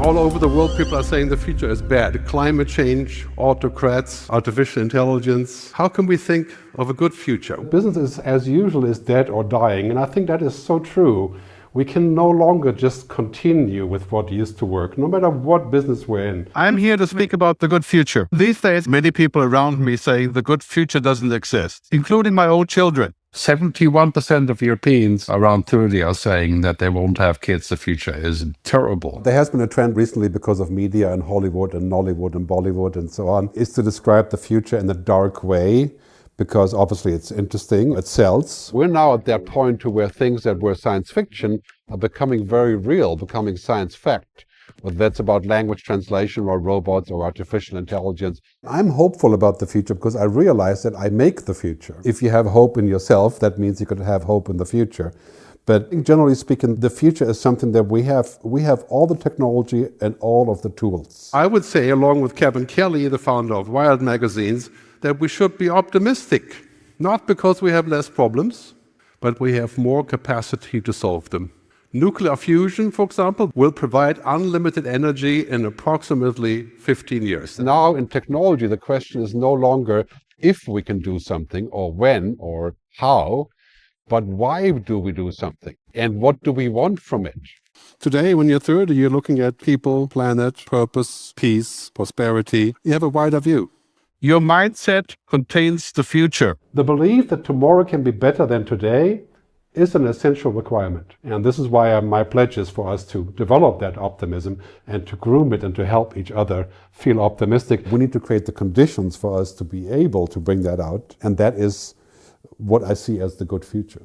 All over the world, people are saying the future is bad. Climate change, autocrats, artificial intelligence. How can we think of a good future? Business as usual is dead or dying, and I think that is so true. We can no longer just continue with what used to work, no matter what business we're in. I'm here to speak about the good future. These days, many people around me say the good future doesn't exist, including my own children. 71% of Europeans around 30 are saying that they won't have kids. The future is terrible. There has been a trend recently because of media and Hollywood and Nollywood and Bollywood and so on, is to describe the future in a dark way, because obviously it's interesting, it sells. We're now at that point to where things that were science fiction are becoming very real, becoming science fact. Whether that's about language translation or robots or artificial intelligence. I'm hopeful about the future because I realize that I make the future. If you have hope in yourself, that means you could have hope in the future. But generally speaking, the future is something that we have. We have all the technology and all of the tools. I would say, along with Kevin Kelly, the founder of Wired magazines, that we should be optimistic. Not because we have less problems, but we have more capacity to solve them. Nuclear fusion, for example, will provide unlimited energy in approximately 15 years. Now in technology, the question is no longer if we can do something or when or how, but why do we do something and what do we want from it? Today, when you're 30, you're looking at people, planet, purpose, peace, prosperity. You have a wider view. Your mindset contains the future. The belief that tomorrow can be better than today is an essential requirement. And this is why my pledge is for us to develop that optimism and to groom it and to help each other feel optimistic. We need to create the conditions for us to be able to bring that out. And that is what I see as the good future.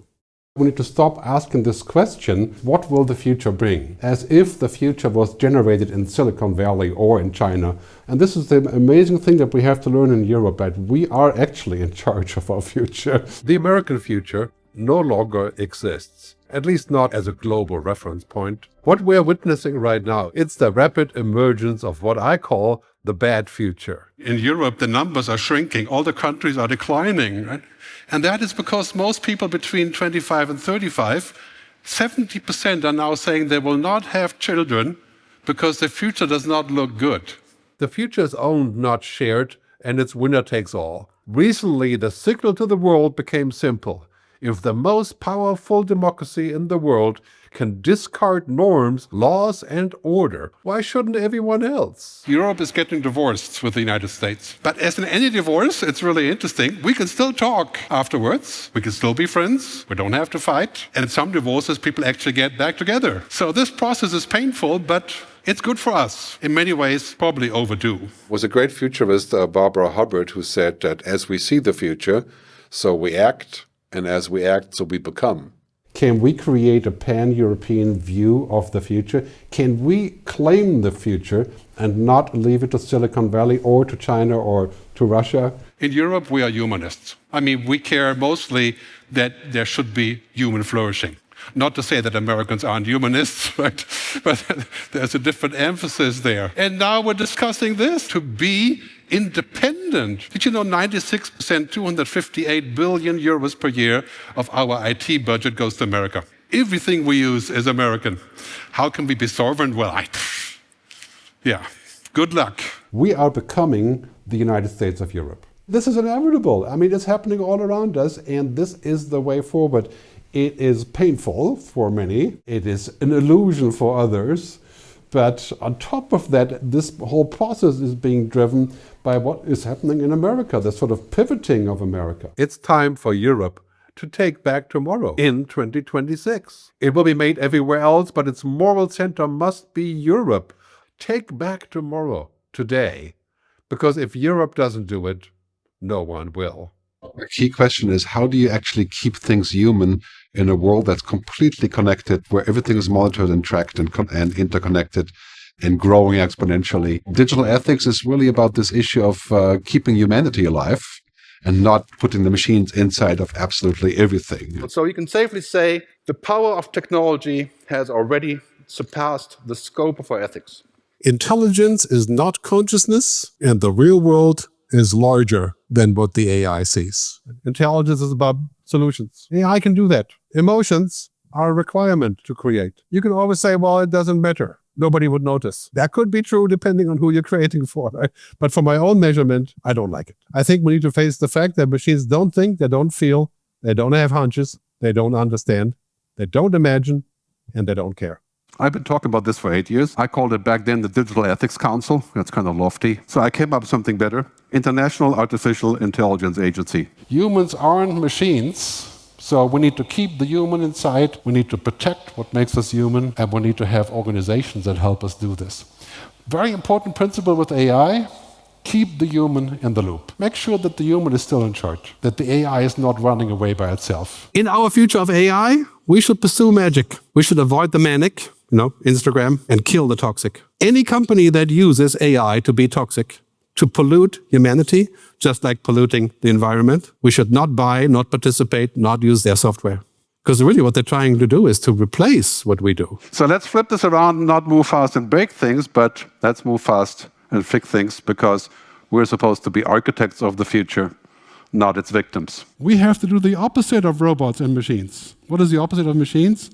We need to stop asking this question, what will the future bring? As if the future was generated in Silicon Valley or in China. And this is the amazing thing that we have to learn in Europe, that we are actually in charge of our future. The American future no longer exists, at least not as a global reference point. What we're witnessing right now, it's the rapid emergence of what I call the bad future. In Europe, the numbers are shrinking, all the countries are declining, right? And that is because most people between 25 and 35, 70% are now saying they will not have children because the future does not look good. The future is owned, not shared, and it's winner takes all. Recently, the signal to the world became simple. If the most powerful democracy in the world can discard norms, laws, and order, why shouldn't everyone else? Europe is getting divorced with the United States. But as in any divorce, it's really interesting. We can still talk afterwards. We can still be friends. We don't have to fight. And in some divorces, people actually get back together. So this process is painful, but it's good for us. In many ways, probably overdue. It was a great futurist, Barbara Hubbard, who said that as we see the future, so we act. And as we act, so we become. Can we create a pan-European view of the future? Can we claim the future and not leave it to Silicon Valley or to China or to Russia? In Europe, we are humanists. I mean, we care mostly that there should be human flourishing. Not to say that Americans aren't humanists, right? But there's a different emphasis there. And now we're discussing this, to be independent. Did you know 96%, 258 billion euros per year of our IT budget goes to America? Everything we use is American. How can we be sovereign? Well, yeah, good luck. We are becoming the United States of Europe. This is inevitable. I mean, it's happening all around us, and this is the way forward. It is painful for many. It is an illusion for others. But on top of that, this whole process is being driven by what is happening in America, the sort of pivoting of America. It's time for Europe to take back tomorrow in 2026. It will be made everywhere else, but its moral center must be Europe. Take back tomorrow, today. Because if Europe doesn't do it, no one will. The key question is, how do you actually keep things human in a world that's completely connected, where everything is monitored and tracked and interconnected and growing exponentially? Digital ethics is really about this issue of keeping humanity alive and not putting the machines inside of absolutely everything. So you can safely say the power of technology has already surpassed the scope of our ethics. Intelligence is not consciousness, and the real world is larger than what the AI sees. Intelligence is about solutions. AI can do that. Emotions are a requirement to create. You can always say, well, it doesn't matter. nobody would notice. That could be true depending on who you're creating for. Right? But for my own measurement, I don't like it. I think we need to face the fact that machines don't think, they don't feel, they don't have hunches, they don't understand, they don't imagine, and they don't care. I've been talking about this for 8 years. I called it back then the Digital Ethics Council. That's kind of lofty. So I came up with something better. International Artificial Intelligence Agency. Humans aren't machines, so we need to keep the human inside, we need to protect what makes us human, and we need to have organizations that help us do this. Very important principle with AI, keep the human in the loop. Make sure that the human is still in charge, that the AI is not running away by itself. In our future of AI, we should pursue magic. We should avoid the manic, Instagram, and kill the toxic. Any company that uses AI to be toxic, to pollute humanity, just like polluting the environment, we should not buy, not participate, not use their software. Because really what they're trying to do is to replace what we do. So let's flip this around, not move fast and break things, but let's move fast and fix things, because we're supposed to be architects of the future, not its victims. We have to do the opposite of robots and machines. What is the opposite of machines?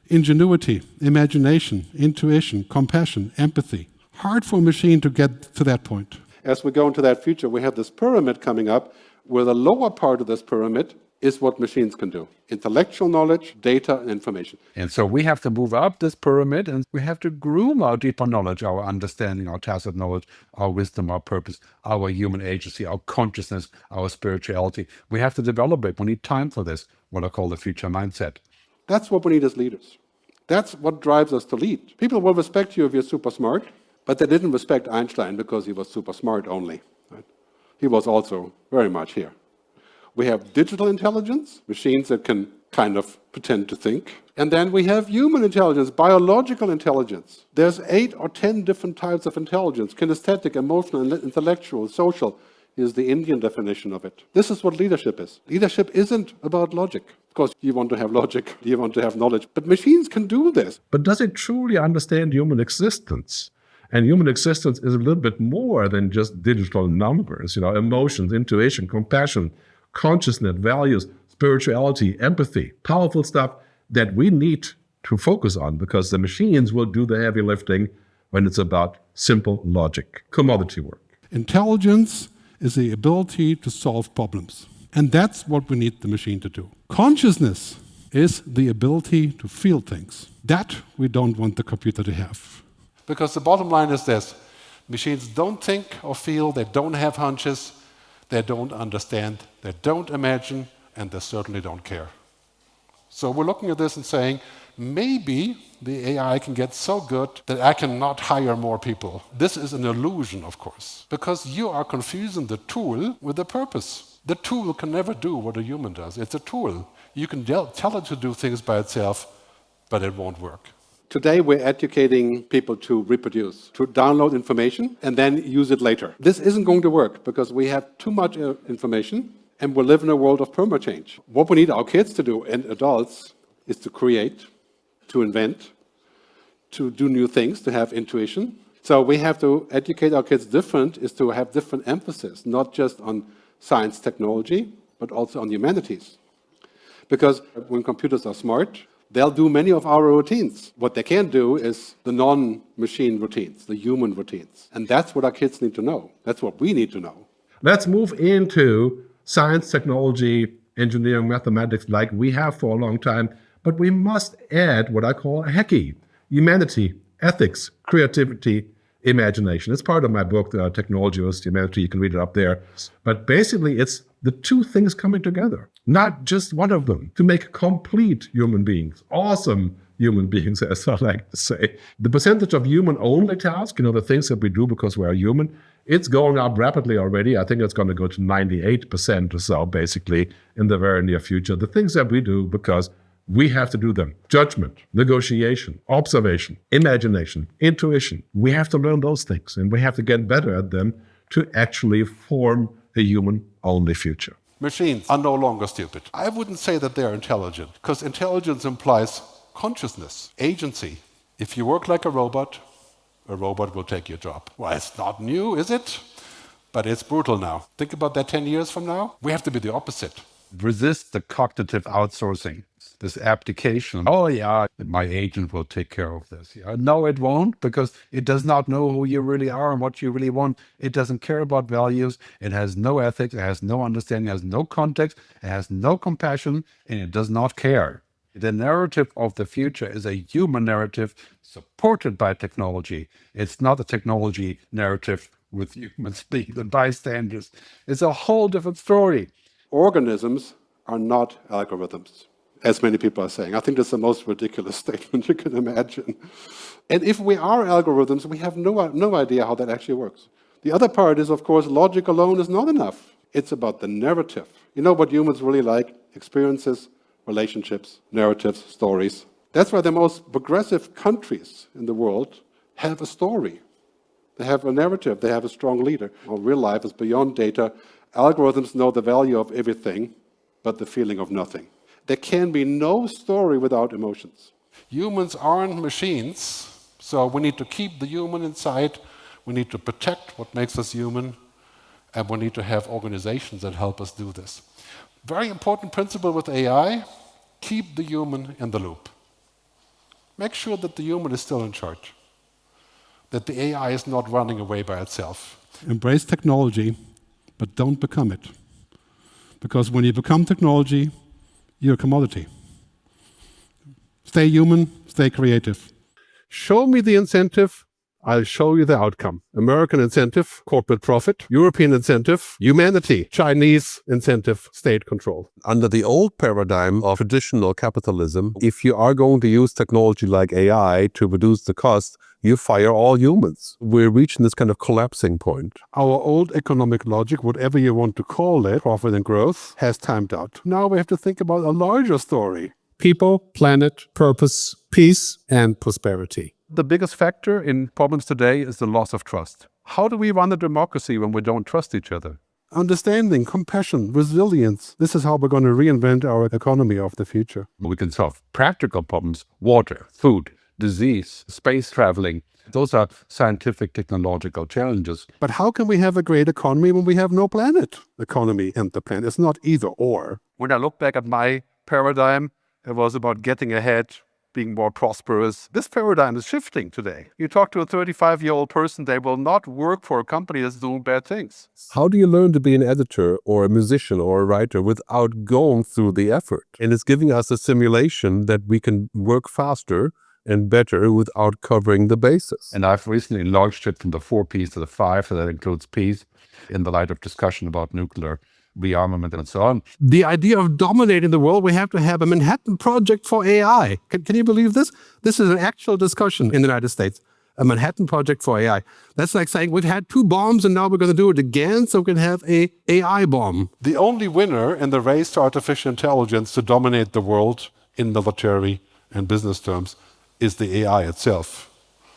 Ingenuity, imagination, intuition, compassion, empathy. Hard for a machine to get to that point. As we go into that future, we have this pyramid coming up, where the lower part of this pyramid is what machines can do. Intellectual knowledge, data, and information. And so we have to move up this pyramid, and we have to groom our deeper knowledge, our understanding, our tacit knowledge, our wisdom, our purpose, our human agency, our consciousness, our spirituality. We have to develop it. We need time for this, what I call the future mindset. That's what we need as leaders. That's what drives us to lead. People will respect you if you're super smart, but they didn't respect Einstein because he was super smart only. Right? He was also very much here. We have digital intelligence, machines that can kind of pretend to think. And then we have human intelligence, biological intelligence. There's 8 or 10 different types of intelligence: kinesthetic, emotional, intellectual, social is the Indian definition of it. This is what leadership is. Leadership isn't about logic. Of course, you want to have logic, you want to have knowledge, but machines can do this. But does it truly understand human existence? And human existence is a little bit more than just digital numbers, emotions, intuition, compassion, consciousness, values, spirituality, empathy, powerful stuff that we need to focus on, because the machines will do the heavy lifting when it's about simple logic, commodity work. Intelligence is the ability to solve problems. And that's what we need the machine to do. Consciousness is the ability to feel things. That we don't want the computer to have. Because the bottom line is this: machines don't think or feel, they don't have hunches, they don't understand, they don't imagine, and they certainly don't care. So we're looking at this and saying, maybe the AI can get so good that I cannot hire more people. This is an illusion, of course, because you are confusing the tool with the purpose. The tool can never do what a human does. It's a tool. You can tell it to do things by itself, but it won't work. Today we're educating people to reproduce, to download information and then use it later. This isn't going to work because we have too much information and we live in a world of perma-change. What we need our kids to do, and adults, is to create, to invent, to do new things, to have intuition. So we have to educate our kids different, is to have different emphasis, not just on science, technology, but also on humanities. Because when computers are smart, they'll do many of our routines. What they can't do is the non-machine routines, the human routines. And that's what our kids need to know. That's what we need to know. Let's move into science, technology, engineering, mathematics, like we have for a long time. But we must add what I call HECI: humanity, ethics, creativity, imagination. It's part of my book, Technology vs. Humanity. You can read it up there. But basically, it's the two things coming together, not just one of them, to make complete human beings, awesome human beings, as I like to say. The percentage of human-only tasks, the things that we do because we are human, it's going up rapidly already. I think it's going to go to 98% or so, basically, in the very near future. The things that we do because we have to do them. Judgment, negotiation, observation, imagination, intuition. We have to learn those things, and we have to get better at them to actually form a human-only future. Machines are no longer stupid. I wouldn't say that they're intelligent, because intelligence implies consciousness, agency. If you work like a robot will take your job. Well, it's not new, is it? But it's brutal now. Think about that 10 years from now. We have to be the opposite. Resist the cognitive outsourcing. this abdication. Oh yeah, my agent will take care of this. Yeah. No, it won't, because it does not know who you really are and what you really want. It doesn't care about values. It has no ethics. It has no understanding. It has no context. It has no compassion, and it does not care. The narrative of the future is a human narrative supported by technology. It's not a technology narrative with humans being the bystanders. It's a whole different story. Organisms are not algorithms, as many people are saying. I think that's the most ridiculous statement you can imagine. And if we are algorithms, we have no idea how that actually works. The other part is, of course, logic alone is not enough. It's about the narrative. You know what humans really like? Experiences, relationships, narratives, stories. That's why the most progressive countries in the world have a story. They have a narrative. They have a strong leader. Well, real life is beyond data. Algorithms know the value of everything, but the feeling of nothing. There can be no story without emotions. Humans aren't machines, so we need to keep the human inside. We need to protect what makes us human, and we need to have organizations that help us do this. Very important principle with AI, keep the human in the loop. Make sure that the human is still in charge, that the AI is not running away by itself. Embrace technology, but don't become it. Because when you become technology, you're a commodity. Stay human, stay creative. Show me the incentive, I'll show you the outcome. American incentive, corporate profit. European incentive, humanity. Chinese incentive, state control. Under the old paradigm of traditional capitalism, if you are going to use technology like AI to reduce the cost, you fire all humans. We're reaching this kind of collapsing point. Our old economic logic, whatever you want to call it, profit and growth, has timed out. Now we have to think about a larger story. People, planet, purpose, peace, and prosperity. The biggest factor in problems today is the loss of trust. How do we run a democracy when we don't trust each other? Understanding, compassion, resilience. This is how we're going to reinvent our economy of the future. We can solve practical problems: water, food, disease, space traveling. Those are scientific, technological challenges. But how can we have a great economy when we have no planet? Economy and the planet. It's not either or. When I look back at my paradigm, it was about getting ahead, being more prosperous. This paradigm is shifting today. You talk to a 35-year-old person, they will not work for a company that's doing bad things. How do you learn to be an editor or a musician or a writer without going through the effort? And it's giving us a simulation that we can work faster and better without covering the basis. And I've recently enlarged it from the 4 Ps to the 5, so that includes peace, in the light of discussion about nuclear rearmament and so on. The idea of dominating the world, we have to have a Manhattan Project for AI. Can you believe this? This is an actual discussion in the United States. A Manhattan Project for AI. That's like saying we've had 2 bombs and now we're going to do it again, so we can have a AI bomb. The only winner in the race to artificial intelligence to dominate the world in military and business terms is the AI itself.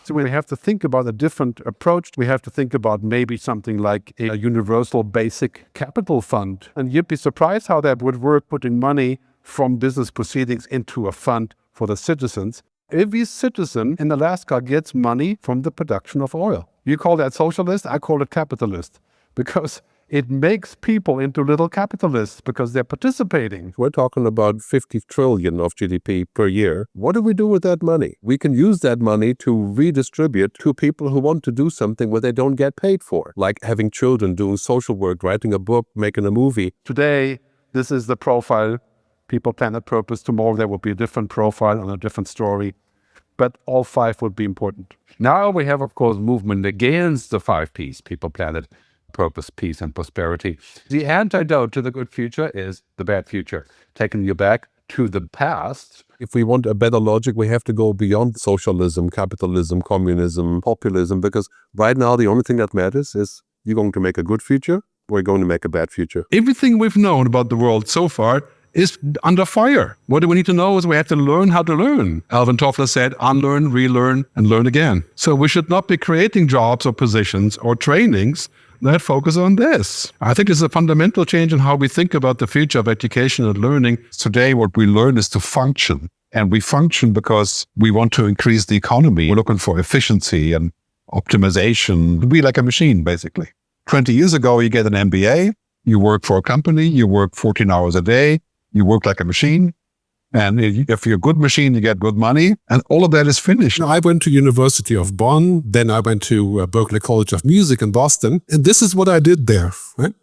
So we have to think about a different approach. We have to think about maybe something like a universal basic capital fund. And you'd be surprised how that would work, putting money from business proceedings into a fund for the citizens. Every citizen in Alaska gets money from the production of oil. You call that socialist, I call it capitalist, because it makes people into little capitalists because they're participating. We're talking about 50 trillion of GDP per year. What do we do with that money? We can use that money to redistribute to people who want to do something where they don't get paid for, like having children, doing social work, writing a book, making a movie. Today, this is the profile, people, planet, purpose. Tomorrow there will be a different profile and a different story. But all 5 would be important. Now we have, of course, movement against the 5 Ps, people, planet, purpose, peace, and prosperity. The antidote to the good future is the bad future, taking you back to the past. If we want a better logic, we have to go beyond socialism, capitalism, communism, populism, because right now the only thing that matters is you're going to make a good future, we're going to make a bad future. Everything we've known about the world so far is under fire. What do we need to know is we have to learn how to learn. Alvin Toffler said, unlearn, relearn, and learn again. So we should not be creating jobs or positions or trainings that focus on this. I think it's a fundamental change in how we think about the future of education and learning. Today, what we learn is to function. And we function because we want to increase the economy. We're looking for efficiency and optimization. Be like a machine, basically. 20 years ago, you get an MBA, you work for a company, you work 14 hours a day, you work like a machine, And if you're a good machine, you get good money. And all of that is finished. I went to University of Bonn. Then I went to Berklee College of Music in Boston. And this is what I did there. Right?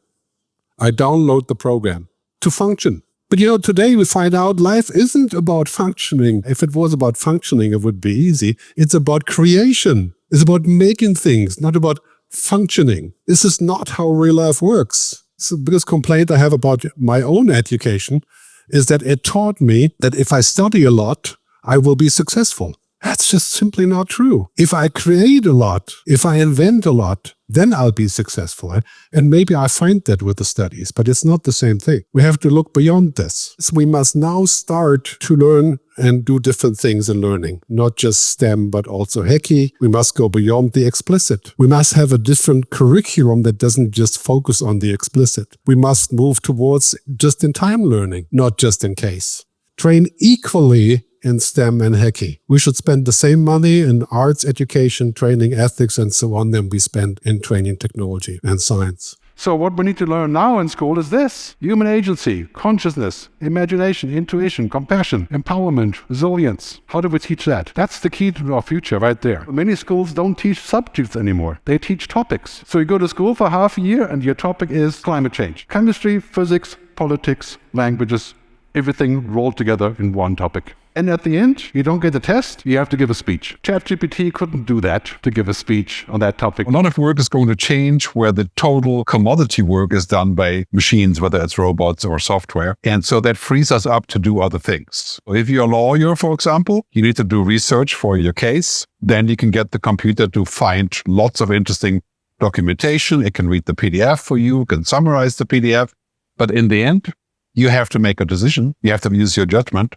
I download the program to function. But today we find out life isn't about functioning. If it was about functioning, it would be easy. It's about creation. It's about making things, not about functioning. This is not how real life works. So the biggest complaint I have about my own education is that it taught me that if I study a lot, I will be successful. That's just simply not true. If I create a lot, if I invent a lot, then I'll be successful. And maybe I find that with the studies, but it's not the same thing. We have to look beyond this. So we must now start to learn and do different things in learning, not just STEM, but also Heki. We must go beyond the explicit. We must have a different curriculum that doesn't just focus on the explicit. We must move towards just-in-time learning, not just in case. Train equally in STEM and Heki. We should spend the same money in arts education, training, ethics, and so on than we spend in training technology and science. So what we need to learn now in school is this: human agency, consciousness, imagination, intuition, compassion, empowerment, resilience. How do we teach that? That's the key to our future right there. Many schools don't teach subjects anymore. They teach topics. So you go to school for half a year and your topic is climate change. Chemistry, physics, politics, languages, everything rolled together in one topic. And at the end, you don't get a test, you have to give a speech. ChatGPT couldn't do that, to give a speech on that topic. A lot of work is going to change where the total commodity work is done by machines, whether it's robots or software. And so that frees us up to do other things. So if you're a lawyer, for example, you need to do research for your case. Then you can get the computer to find lots of interesting documentation. It can read the PDF for you, can summarize the PDF. But in the end, you have to make a decision. You have to use your judgment.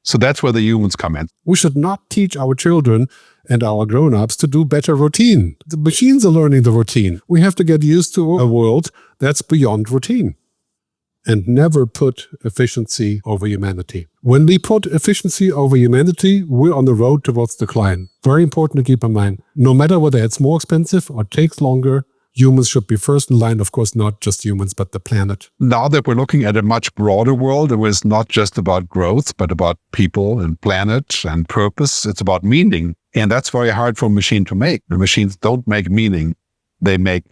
So that's where the humans come in. We should not teach our children and our grown-ups to do better routine. The machines are learning the routine. We have to get used to a world that's beyond routine and never put efficiency over humanity. When we put efficiency over humanity, we're on the road towards decline. Very important to keep in mind. No matter whether it's more expensive or takes longer, humans should be first in line, of course, not just humans, but the planet. Now that we're looking at a much broader world, it was not just about growth, but about people and planet and purpose. It's about meaning. And that's very hard for a machine to make. The machines don't make meaning. They make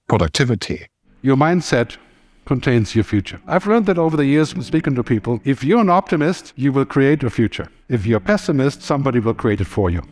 productivity. Your mindset contains your future. I've learned that over the years from speaking to people. If you're an optimist, you will create a future. If you're a pessimist, somebody will create it for you.